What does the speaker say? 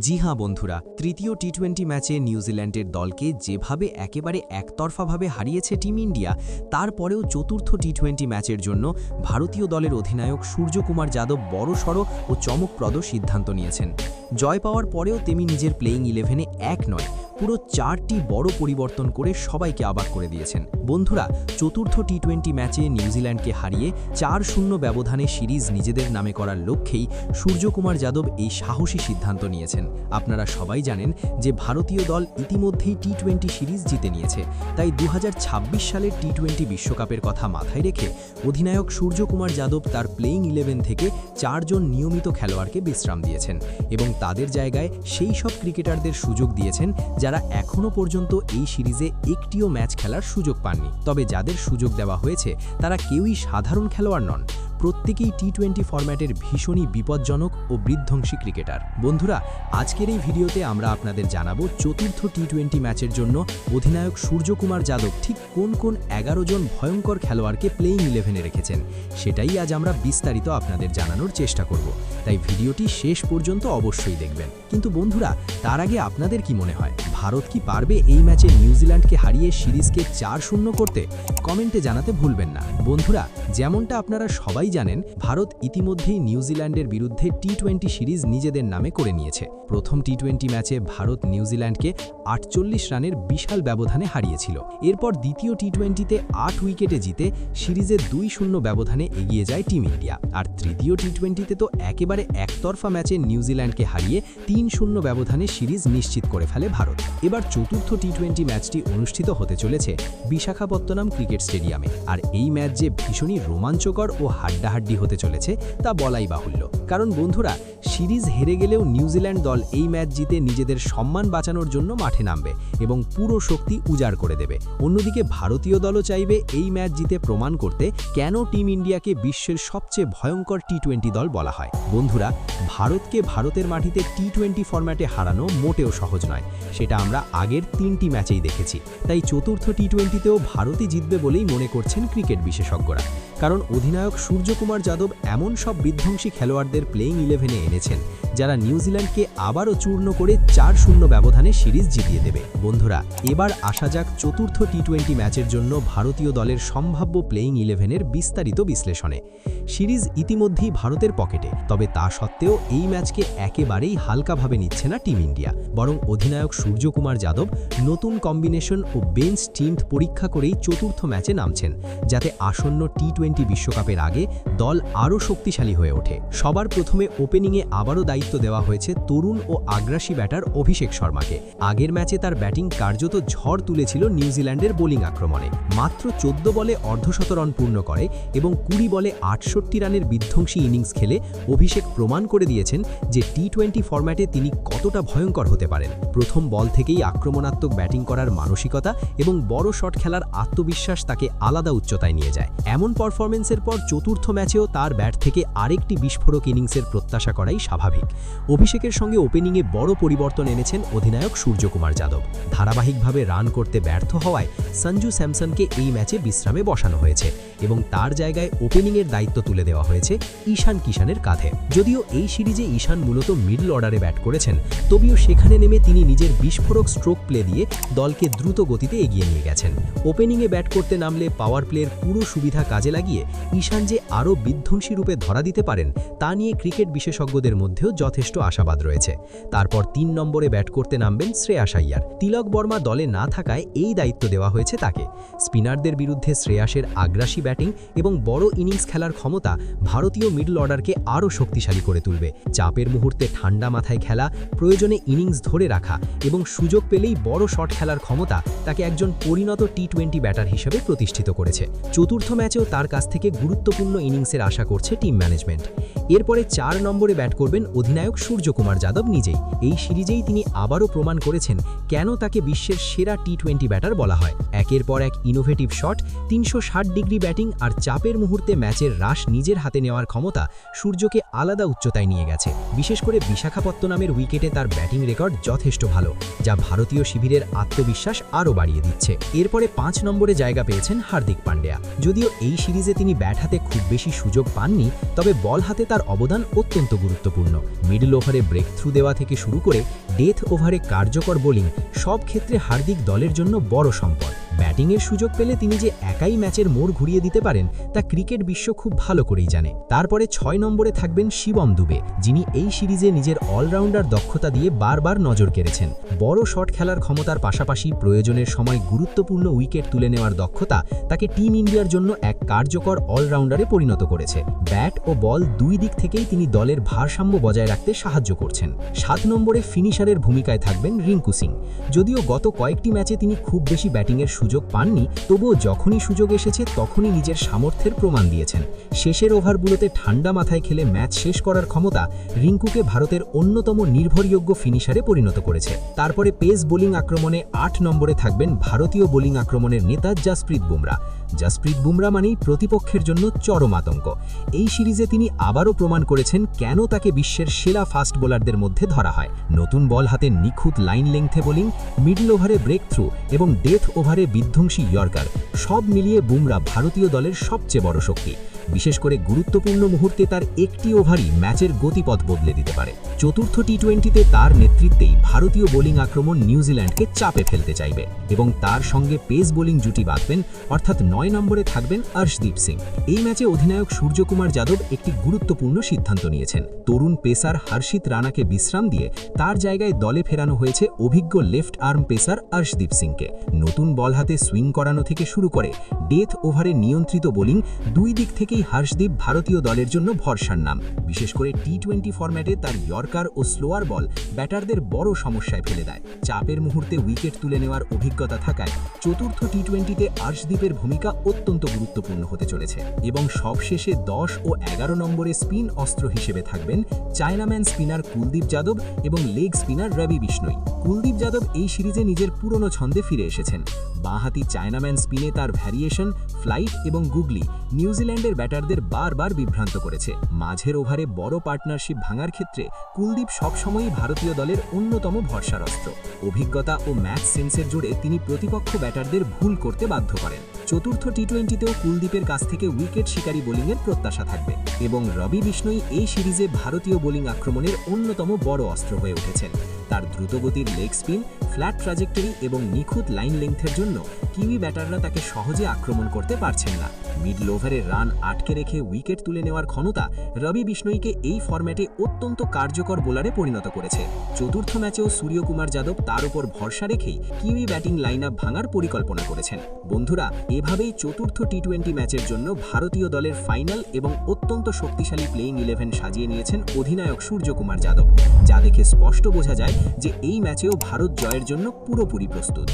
জি হ্যাঁ বন্ধুরা, তৃতীয় টি-20 ম্যাচে নিউজিল্যান্ডের দলকে যেভাবে একেবারে একতরফাভাবে হারিয়েছে টিম ইন্ডিয়া, তারপরেও চতুর্থ টি-20 ম্যাচের জন্য ভারতীয় দলের অধিনায়ক সূর্যকুমার যাদব বড়সড় ও চমকপ্রদ সিদ্ধান্ত নিয়েছেন। জয় পাওয়ার পরেও তিনি নিজের প্লেইং 11-এ এক নয়, পুরো 4টি বড় পরিবর্তন করে সবাইকে অবাক করে দিয়েছেন। বন্ধুরা, চতুর্থ টি-20 ম্যাচে নিউজিল্যান্ডকে হারিয়ে 4-0 ব্যবধানে সিরিজ নিজেদের নামে করার লক্ষ্যেই সূর্যকুমার যাদব এই সাহসী সিদ্ধান্ত নিয়েছেন। আপনারা সবাই জানেন যে ভারতীয় দল ইতিমধ্যেই টি-20 সিরিজ জিতে নিয়েছে, তাই 2026 সালের টি-20 বিশ্বকাপের কথা মাথায় রেখে অধিনায়ক সূর্যকুমার যাদব তার প্লেইং 11 থেকে 4 জন নিয়মিত খেলোয়াড়কে বিশ্রাম দিয়েছেন এবং তাদের জায়গায় সেই সব ক্রিকেটারদের সুযোগ দিয়েছেন যারা এখনও পর্যন্ত এই সিরিজে একটিও ম্যাচ খেলার সুযোগ পাননি। তবে যাদের সুযোগ দেওয়া হয়েছে তারা কেউই সাধারণ খেলোয়াড় নন, প্রত্যেকেই টি-20 ফরম্যাটের ভীষণই বিপজ্জনক ও বিধ্বংসী ক্রিকেটার। বন্ধুরা, আজকের এই ভিডিওতে আমরা আপনাদের জানাবো চতুর্থ টি-20 ম্যাচের জন্য অধিনায়ক সূর্যকুমার যাদব ঠিক কোন কোন 11 জন ভয়ঙ্কর খেলোয়াড়কে প্লেইং 11-এ রেখেছেন, সেটাই আজ আমরা বিস্তারিত আপনাদের জানানোর চেষ্টা করব। তাই ভিডিওটি শেষ পর্যন্ত অবশ্যই দেখবেন। কিন্তু বন্ধুরা, তার আগে আপনাদের কি মনে হয়, ভারত কি পারবে এই ম্যাচে নিউজিল্যান্ডকে হারিয়ে সিরিজকে 4-0 করতে? কমেন্টে জানাতে ভুলবেন না। বন্ধুরা, যেমনটা আপনারা সবাই জানেন, ভারত ইতিমধ্যেই নিউজিল্যান্ডের বিরুদ্ধে টি-20 সিরিজ নিজেদের নামে করে নিয়েছে। প্রথম টি-20 ম্যাচে ভারত নিউজিল্যান্ডকে 48 রানের বিশাল ব্যবধানে হারিয়েছিল। এরপর দ্বিতীয় টি-20তে 8 উইকেটে জিতে সিরিজে 2-0 ব্যবধানে এগিয়ে যায় টিম ইন্ডিয়া। আর তৃতীয় টি-20তে তো একেবারে একতরফা ম্যাচে নিউজিল্যান্ডকে হারিয়ে 3-0 ব্যবধানে সিরিজ নিশ্চিত করে ফেলে ভারত। এবার চতুর্থ টি-20 ম্যাচটি অনুষ্ঠিত হতে চলেছে বিশাখাপত্তনম ক্রিকেট স্টেডিয়ামে। আর এই ম্যাচ যে ভীষণই রোমাঞ্চকর ও হাড্ডাহাড্ডি হতে চলেছে তা বলাই বাহুল্য। কারণ বন্ধুরা, সিরিজ হেরে গেলেও নিউজিল্যান্ড দল এই ম্যাচ জিতে নিজেদের সম্মান বাঁচানোর জন্য মাঠে নামবে এবং পুরো শক্তি উজাড় করে দেবে। অন্যদিকে ভারতীয় দলও চাইবে এই ম্যাচ জিতে প্রমাণ করতে কেন টিম ইন্ডিয়াকে বিশ্বের সবচেয়ে ভয়ঙ্কর টি-20 দল বলা হয়। বন্ধুরা, ভারতকে ভারতের মাটিতে টি-20 ফরম্যাটে হারানো মোটেও সহজ নয়, সেটা আমরা আগের 3টি ম্যাচেই দেখেছি। তাই চতুর্থ টি-20তেও ভারতই জিতবে বলেই মনে করছেন ক্রিকেট বিশেষজ্ঞরা। কারণ অধিনায়ক সূর্যকুমার যাদব এমন সব বিধ্বংসী খেলোয়াড়দের প্লেইং 11-এ এনেছেন যারা নিউজিল্যান্ডকে আবারও চূর্ণ করে 4-0 ব্যবধানে সিরিজ জিতিয়ে দেবে। বন্ধুরা, এবার আসা যাক চতুর্থ টি-20 ম্যাচের জন্য ভারতীয় দলের সম্ভাব্য প্লেইং 11-এর বিস্তারিত বিশ্লেষণে। সিরিজ ইতিমধ্যেই ভারতের পকেটে, তবে তা সত্ত্বেও এই ম্যাচকে একেবারেই হালকাভাবে নিচ্ছে না টিম ইন্ডিয়া। বরং অধিনায়ক সূর্যকুমার যাদব নতুন কম্বিনেশন ও বেঞ্চ টিমথ পরীক্ষা করেই চতুর্থ ম্যাচে নামছেন, যাতে আসন্ন টি-20 বিশ্বকাপের আগে দল আরও শক্তিশালী হয়ে ওঠে। সবার প্রথমে ওপেনিংয়ে আবারও দায়িত্ব দেওয়া হয়েছে তরুণ ও আগ্রাসী ব্যাটার অভিষেক শর্মাকে। আগের ম্যাচে তার ব্যাটিং কার্যত ঝড় তুলেছিল নিউজিল্যান্ডের বোলিং আক্রমণে। মাত্র 14 বলে অর্ধশত রান পূর্ণ করে এবং 20 বলে 68 রানের বিধ্বংসী ইনিংস খেলে অভিষেক প্রমাণ করে দিয়েছেন যে টি-20 ফরম্যাটে তিনি কতটা ভয়ঙ্কর হতে পারেন। প্রথম বল থেকেই আক্রমণাত্মক ব্যাটিং করার মানসিকতা এবং বড় শট খেলার আত্মবিশ্বাস তাকে আলাদা উচ্চতায় নিয়ে যায়। এমন পারফরমেন্সের পর চতুর্থ ম্যাচেও তার ব্যাট থেকে আরেকটি বিস্ফোরক ইনিংসের প্রত্যাশা করাই স্বাভাবিক। অভিষেকের সঙ্গে ওপেনিংয়ে বড় পরিবর্তন এনেছেন অধিনায়ক সূর্যকুমার যাদব। ধারাবাহিকভাবে রান করতে ব্যর্থ হওয়ায় সঞ্জু স্যামসনকে এই ম্যাচে বিশ্রামে বসানো হয়েছে এবং তার জায়গায় ওপেনিংয়ের দায়িত্ব তুলে দেওয়া হয়েছে ঈশান কিষানের কাঁধে। যদিও এই সিরিজে ঈশান মূলত মিডল অর্ডারে ব্যাট করেছেন, তবেও সেখানে নেমে তিনি নিজের বিস্ফোরক স্ট্রোক প্লে দিয়ে দলকে দ্রুত গতিতে এগিয়ে নিয়ে গেছেন। ওপেনিংয়ে ব্যাট করতে নামলে পাওয়ার প্লের পুরো সুবিধা কাজে লাগিয়ে ঈশান যে আরও বিধ্বংসী রূপে ধরা দিতে পারেন তা নিয়ে ক্রিকেট বিশেষজ্ঞদের মধ্যেও যথেষ্ট আশাবাদ রয়েছে। তারপর 3 নম্বরে ব্যাট করতে নামবেন শ্রেয়াস আইয়ার। তিলক বর্মা দলে না থাকায় এই দায়িত্ব দেওয়া হয়েছে তাকে। স্পিনারদের বিরুদ্ধে শ্রেয়াসের আগ্রাসী ব্যাটিং এবং বড় ইনিংস খেলার ক্ষমতা ভারতীয় মিডল অর্ডারকে আরও শক্তিশালী করে তুলবে। চাপের মুহূর্তে ঠান্ডা মাথায় খেলা, প্রয়োজনে ইনিংস ধরে রাখা এবং সুযোগ পেলেই বড় শট খেলার ক্ষমতা তাকে একজন পরিণত টি-20 ব্যাটার হিসেবে প্রতিষ্ঠিত করেছে। চতুর্থ ম্যাচেও তার কাছ থেকে গুরুত্বপূর্ণ ইনিংসের আশা করছে টিম ম্যানেজমেন্ট। এরপরে 4 নম্বরে ব্যাট করবেন অধিনায়ক সূর্যকুমার যাদব নিজেই। এই সিরিজেই তিনি আবারও প্রমাণ করেছেন কেন তাকে বিশ্বের সেরা টি-20 ব্যাটার বলা হয়। একের পর এক ইনোভেটিভ শট, 360 ডিগ্রি ব্যাটিং আর চাপের মুহূর্তে ম্যাচের রাশ নিজের হাতে নেওয়ার ক্ষমতা সূর্যকে আলাদা উচ্চতায় নিয়ে গেছে। বিশেষ করে বিশাখাপত্তনমের উইকেটে তার ব্যাটিং রেকর্ড যথেষ্ট ভালো, যা ভারতীয় শিবিরের আত্মবিশ্বাস আরও বাড়িয়ে দিচ্ছে। এরপরে 5 নম্বরে জায়গা পেয়েছেন হার্দিক পান্ডিয়া। যদিও এই সিরিজে তিনি ব্যাট হাতে খুব বেশি সুযোগ পাননি, তবে বল হাতে তার অবদান অত্যন্ত গুরুত্বপূর্ণ। মিডল ওভারে ব্রেক থ্রু দেওয়া থেকে শুরু করে ডেথ ওভারে কার্যকর বোলিং, সব ক্ষেত্রে হার্দিক দলের জন্য বড় সম্পদ। ব্যাটিংয়ের সুযোগ পেলে তিনি যে একাই ম্যাচের মোড় ঘুরিয়ে দিতে পারেন তা ক্রিকেট বিশ্ব খুব ভালো করেই জানে। তারপরে 6 নম্বরে থাকবেন শিবম দুবে, যিনি এই সিরিজে নিজের অলরাউন্ডার দক্ষতা দিয়ে বারবার নজর কেড়েছেন। বড় শট খেলার ক্ষমতার পাশাপাশি প্রয়োজনের সময় গুরুত্বপূর্ণ উইকেট তুলে নেওয়ার দক্ষতা তাকে টিম ইন্ডিয়ার জন্য এক কার্যকর অলরাউন্ডারে পরিণত করেছে। ব্যাট ও বল দুই দিক থেকেই তিনি দলের ভারসাম্য বজায় রাখতে সাহায্য করছেন। 7 নম্বরে ফিনিশারের ভূমিকায় থাকবেন রিঙ্কু সিং। যদিও গত কয়েকটি ম্যাচে তিনি খুব বেশি ব্যাটিংয়ের সুযোগ পাননি, তবুও যখনই সুযোগ এসেছে তখনই নিজের সামর্থ্যের প্রমাণ দিয়েছেন। শেষের ওভারগুলোতে ঠান্ডা মাথায় খেলে ম্যাচ শেষ করার ক্ষমতা রিঙ্কুকে ভারতের অন্যতম নির্ভরযোগ্য ফিনিশারে পরিণত করেছে। তারপরে পেস বোলিং আক্রমণে 8 নম্বরে থাকবেন ভারতীয় বোলিং আক্রমণের নেতা জসপ্রীত বুমরা। জসপ্রীত বুমরা মানেই প্রতিপক্ষের জন্য চরম আতঙ্ক। এই সিরিজে তিনি আবারও প্রমাণ করেছেন কেন তাকে বিশ্বের সেরা ফাস্ট বোলারদের মধ্যে ধরা হয়। নতুন বল হাতে নিখুঁত লাইন লেংথে বোলিং, মিডল ওভারে ব্রেক থ্রু এবং ডেথ ওভারে বিধ্বংসী ইয়র্কার, সব মিলিয়ে বুমরা ভারতীয় দলের সবচেয়ে বড় শক্তি। বিশেষ করে গুরুত্বপূর্ণ মুহূর্তে তার একটি ওভারই ম্যাচের গতিপথ বদলে দিতে পারে। চতুর্থ টি-20তে তার নেতৃত্বেই ভারতীয় বোলিং আক্রমণ নিউজিল্যান্ডকে চাপে ফেলতে চাইবে এবং তার সঙ্গে পেস বোলিং জুটি বাঁধবেন, অর্থাৎ 9 নম্বরে থাকবেন অর্শদীপ সিং। এই ম্যাচে অধিনায়ক সূর্যকুমার যাদব একটি গুরুত্বপূর্ণ সিদ্ধান্ত নিয়েছেন। তরুণ পেসার হর্ষিত রানাকে বিশ্রাম দিয়ে তার জায়গায় দলে ফেরানো হয়েছে অভিজ্ঞ লেফট আর্ম পেসার অর্শদীপ সিংকে। নতুন বল হাতে সুইং করানো থেকে শুরু করে ডেথ ওভারে নিয়ন্ত্রিত বোলিং, দুই দিক থেকেই হর্ষদীপ ভারতীয় দলের জন্য ভরসার নাম। বিশেষ করে টি-20 ফরম্যাটে তার ইয়র্কার ও স্লোয়ার বল ব্যাটারদের বড় সমস্যায় ফেলে দেয়। চাপের মুহূর্তে উইকেট তুলে নেওয়ার অভিজ্ঞতা থাকায় চতুর্থ টি-20তে অর্শদীপের ভূমিকা অত্যন্ত গুরুত্বপূর্ণ হতে চলেছে। এবং সবশেষে 10 ও 11 নম্বরে স্পিন অস্ত্র হিসেবে থাকবেন চায়নাম্যান স্পিনার কুলদীপ যাদব এবং লেগ স্পিনার রবি বিষ্ণই। কুলদীপ যাদব এই সিরিজে নিজের পুরনো ছন্দে ফিরে এসেছেন। বাঁহাতি চায়নাম্যান স্পিনে তার ভ্যারিয়েশন, ফ্লাইট এবং গুগলি নিউজিল্যান্ডের ব্যাটারদের বারবার বিভ্রান্ত করেছে। মাঝের ওভারে বড় পার্টনারশিপ ভাঙার ক্ষেত্রে কুলদীপ সবসময়ই ভারতীয় দলের অন্যতম ভরসার অস্ত্র। অভিজ্ঞতা ও ম্যাচ সেন্সের জোরে তিনি প্রতিপক্ষ ব্যাটারদের ভুল করতে বাধ্য করেন। চতুর্থ টি-20তেও কুলদীপের কাছ থেকে উইকেট শিকারী বোলিংয়ের প্রত্যাশা থাকবে এবং রবি বিষ্ণই এই সিরিজে ভারতীয় বোলিং আক্রমণের অন্যতম বড় অস্ত্র হয়ে উঠেছেন। তার দ্রুতগতির লেগ স্পিন, ফ্ল্যাট ট্র্যাজেক্টরি এবং নিখুঁত লাইন লেংথের জন্য কিউই ব্যাটাররা তাকে সহজে আক্রমণ করতে পারছেন না। মিডল ওভারে রান আটকে রেখে উইকেট তুলে নেওয়ার ক্ষমতা রবি বিষ্ণইকে এই ফরম্যাটে অত্যন্ত কার্যকর বোলারে পরিণত করেছে। চতুর্থ ম্যাচেও সূর্যকুমার যাদব তার উপর ভরসা রেখেই কিউই ব্যাটিং লাইন আপ ভাঙার পরিকল্পনা করেছেন। বন্ধুরা, এভাবেই চতুর্থ টি-20 ম্যাচের জন্য ভারতীয় দলের ফাইনাল এবং অত্যন্ত শক্তিশালী প্লেইং 11 সাজিয়ে নিয়েছেন অধিনায়ক সূর্যকুমার যাদব, যা দেখে স্পষ্ট বোঝা যায় যে এই ম্যাচেও ভারত জয়ের জন্য পুরোপুরি প্রস্তুত।